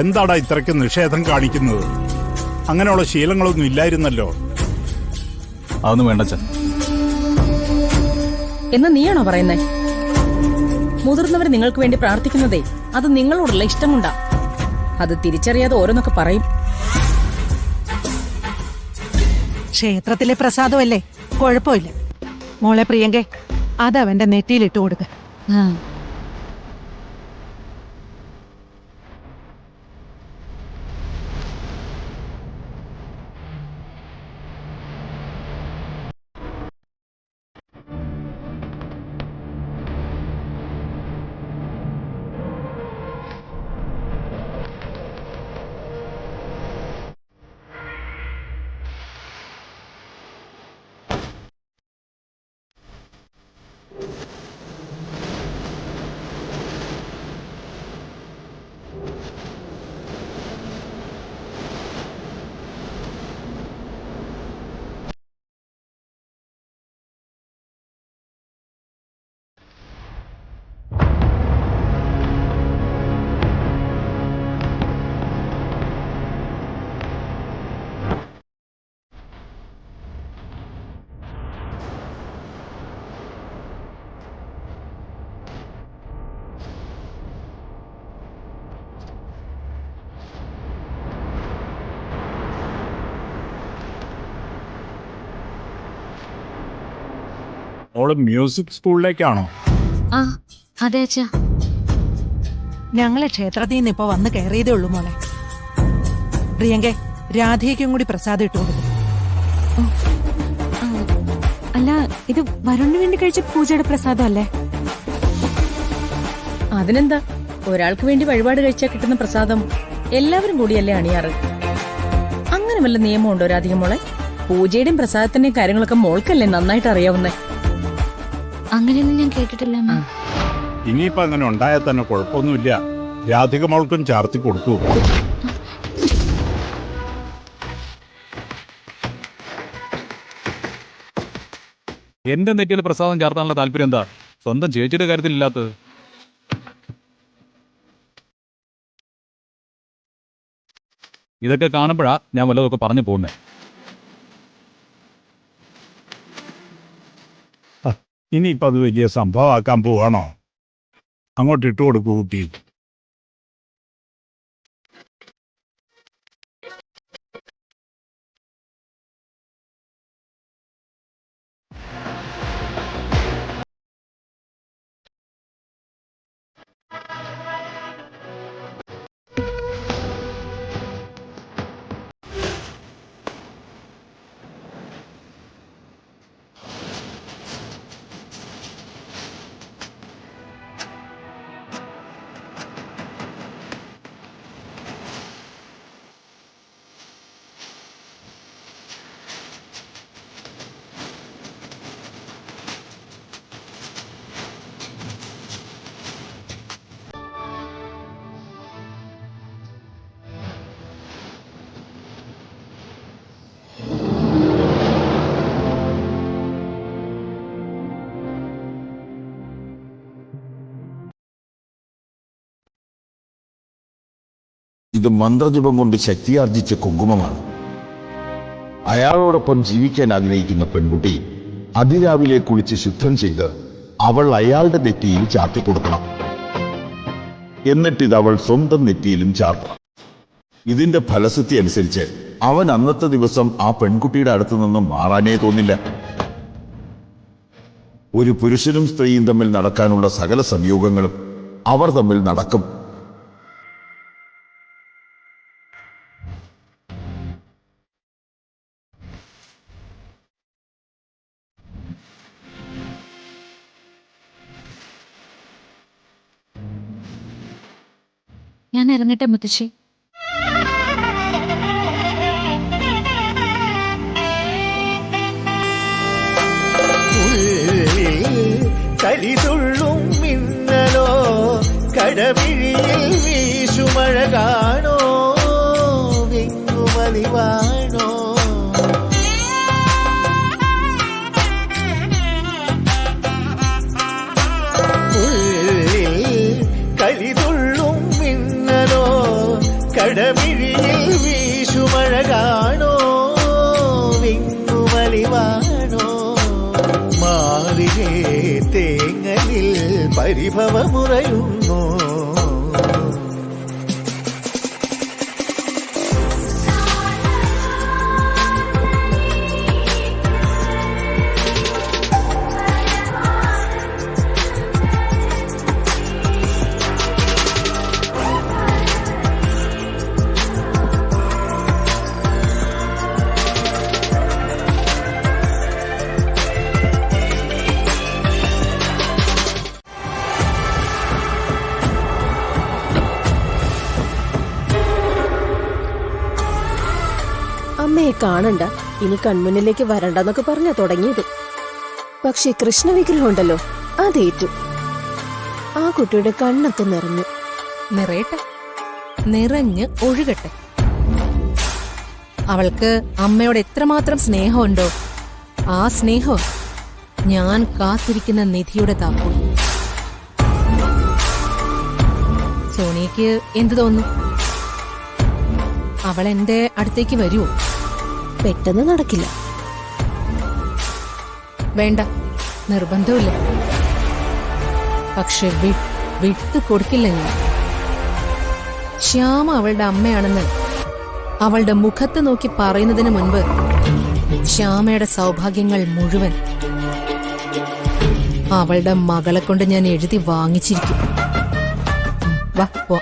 എന്താടാ ഇത്രയ്ക്ക് നിഷേധം കാണിക്കുന്നത്? അങ്ങനെയുള്ള ശീലങ്ങളൊന്നും ഇല്ലായിരുന്നല്ലോ. അതൊന്നും വേണ്ടച്ച. എന്ന് നീയാണോ പറയുന്നേ? മുതിർന്നവർ നിങ്ങൾക്ക് വേണ്ടി പ്രാർത്ഥിക്കുന്നതേ അത് നിങ്ങളോടുള്ള ഇഷ്ടമുണ്ടാ. അത് തിരിച്ചറിയാതെ ഓരോന്നൊക്കെ പറയും. ക്ഷേത്രത്തിലെ പ്രസാദമല്ലേ, കുഴപ്പമില്ല. മോളെ പ്രിയങ്കെ, അതവന്റെ നെറ്റിയിലിട്ട് കൊടുക്ക. മോള് മ്യൂസിക് സ്കൂളിലേക്കാണോ? ആ അതെ അച്ഛാ. ഞങ്ങളെ ക്ഷേത്രത്തിൽ നിന്ന് ഇപ്പൊ വന്ന് കയറിയതേ ഉള്ളൂ മോളെ. പ്രിയങ്കെ, രാധയ്ക്കും കൂടി പ്രസാദം ഇട്ടു കൊടുക്കും. അല്ല, ഇത് വരുണിന് വേണ്ടി കഴിച്ച പൂജയുടെ പ്രസാദം അല്ലേ? അതിനെന്താ, ഒരാൾക്ക് വേണ്ടി വഴിപാട് കഴിച്ചാൽ കിട്ടുന്ന പ്രസാദം എല്ലാവരും കൂടിയല്ലേ അണിയാറ്. അങ്ങനെ വല്ല നിയമമുണ്ടോ രാധിക മോളെ? പൂജയുടെയും പ്രസാദത്തിന്റെയും കാര്യങ്ങളൊക്കെ മോൾക്കല്ലേ നന്നായിട്ട് അറിയാവുന്നേ. അങ്ങനെയൊന്നും ഞാൻ കേട്ടിട്ടില്ല. ഇനിയിപ്പോ അങ്ങനെ ഉണ്ടായാൽ തന്നെ കുഴപ്പമൊന്നുമില്ല. രാധിക മോൾക്കും ചാർത്തി കൊടുത്തു. എന്റെ നെറ്റിയിൽ പ്രസാദം ചാർത്താനുള്ള താല്പര്യം എന്താ? സ്വന്തം ചേച്ചിയുടെ കാര്യത്തിൽ ഇല്ലാത്തത്. ഇതൊക്കെ കാണുമ്പോഴാ ഞാൻ വല്ലതൊക്കെ പറഞ്ഞു പോകുന്നേ. ഇനിയിപ്പോ അത് വലിയ സംഭവമാക്കാൻ പോവാണോ? അങ്ങോട്ട് ഇട്ടു കൊടുക്കൂ കുട്ടി. ഇത് മന്ത്രജപം കൊണ്ട് ശക്തിയാർജിച്ച കുങ്കുമമാണ്. അയാളോടൊപ്പം ജീവിക്കാൻ ആഗ്രഹിക്കുന്ന പെൺകുട്ടി അതിരാവിലെ കുളിച്ച് ശുദ്ധം ചെയ്ത് അവൾ അയാളുടെ നെറ്റിയിൽ ചാർത്തിക്കൊടുക്കണം. എന്നിട്ടിത് അവൾ സ്വന്തം നെറ്റിയിലും ചാർത്തണം. ഇതിന്റെ ഫലസിദ്ധി അനുസരിച്ച് അവൻ അന്നത്തെ ദിവസം ആ പെൺകുട്ടിയുടെ അടുത്തു നിന്നും മാറാനേ തോന്നില്ല. ഒരു പുരുഷനും സ്ത്രീയും തമ്മിൽ നടക്കാനുള്ള സകല സംയോഗങ്ങളും അവർ തമ്മിൽ നടക്കും. ഞാൻ ഇറങ്ങട്ടെ മുത്തശ്ശി. കരിതുള്ളും മിന്നലോ കടവിഴിയിൽ വീശുമഴ കാണോ വിങ്ങുമലിവാണോ കരിതുള്ളും മിന്നലോ കടമിഴിയിൽ വീശുമഴ കാണോ വിങ്ങുമലിവാണോ മാറിലേ തേങ്ങലിൽ പരിഭവമുറയുന്നു അമ്മയെ കാണണ്ട, ഇനി കൺമുന്നിലേക്ക് വരണ്ടെന്നൊക്കെ പറഞ്ഞാ തുടങ്ങിയത്. പക്ഷെ കൃഷ്ണവിഗ്രഹം ഉണ്ടല്ലോ, അതേറ്റു. ആ കുട്ടിയുടെ കണ്ണൊക്കെ നിറഞ്ഞു. നിറയട്ടെ, നിറഞ്ഞ് ഒഴുകട്ടെ. അവൾക്ക് അമ്മയോട് എത്രമാത്രം സ്നേഹമുണ്ടോ, ആ സ്നേഹം ഞാൻ കാത്തിരിക്കുന്ന നിധിയുടെ താക്കോൽ. സോണിയക്ക് എന്തു തോന്നുന്നു? അവൾ എന്റെ അടുത്തേക്ക് വരുമോ? പെട്ടെന്ന് നടക്കില്ല. വേണ്ട, നിർബന്ധമില്ല. പക്ഷെ വിട്ടു കൊടുക്കില്ല ഞാൻ. ശ്യാമ അവളുടെ അമ്മയാണെന്ന് അവളുടെ മുഖത്ത് നോക്കി പറയുന്നതിന് മുൻപ് ശ്യാമയുടെ സൗഭാഗ്യങ്ങൾ മുഴുവൻ അവളുടെ മകളെ കൊണ്ട് ഞാൻ എഴുതി വാങ്ങിച്ചിരിക്കും. വാ പോ.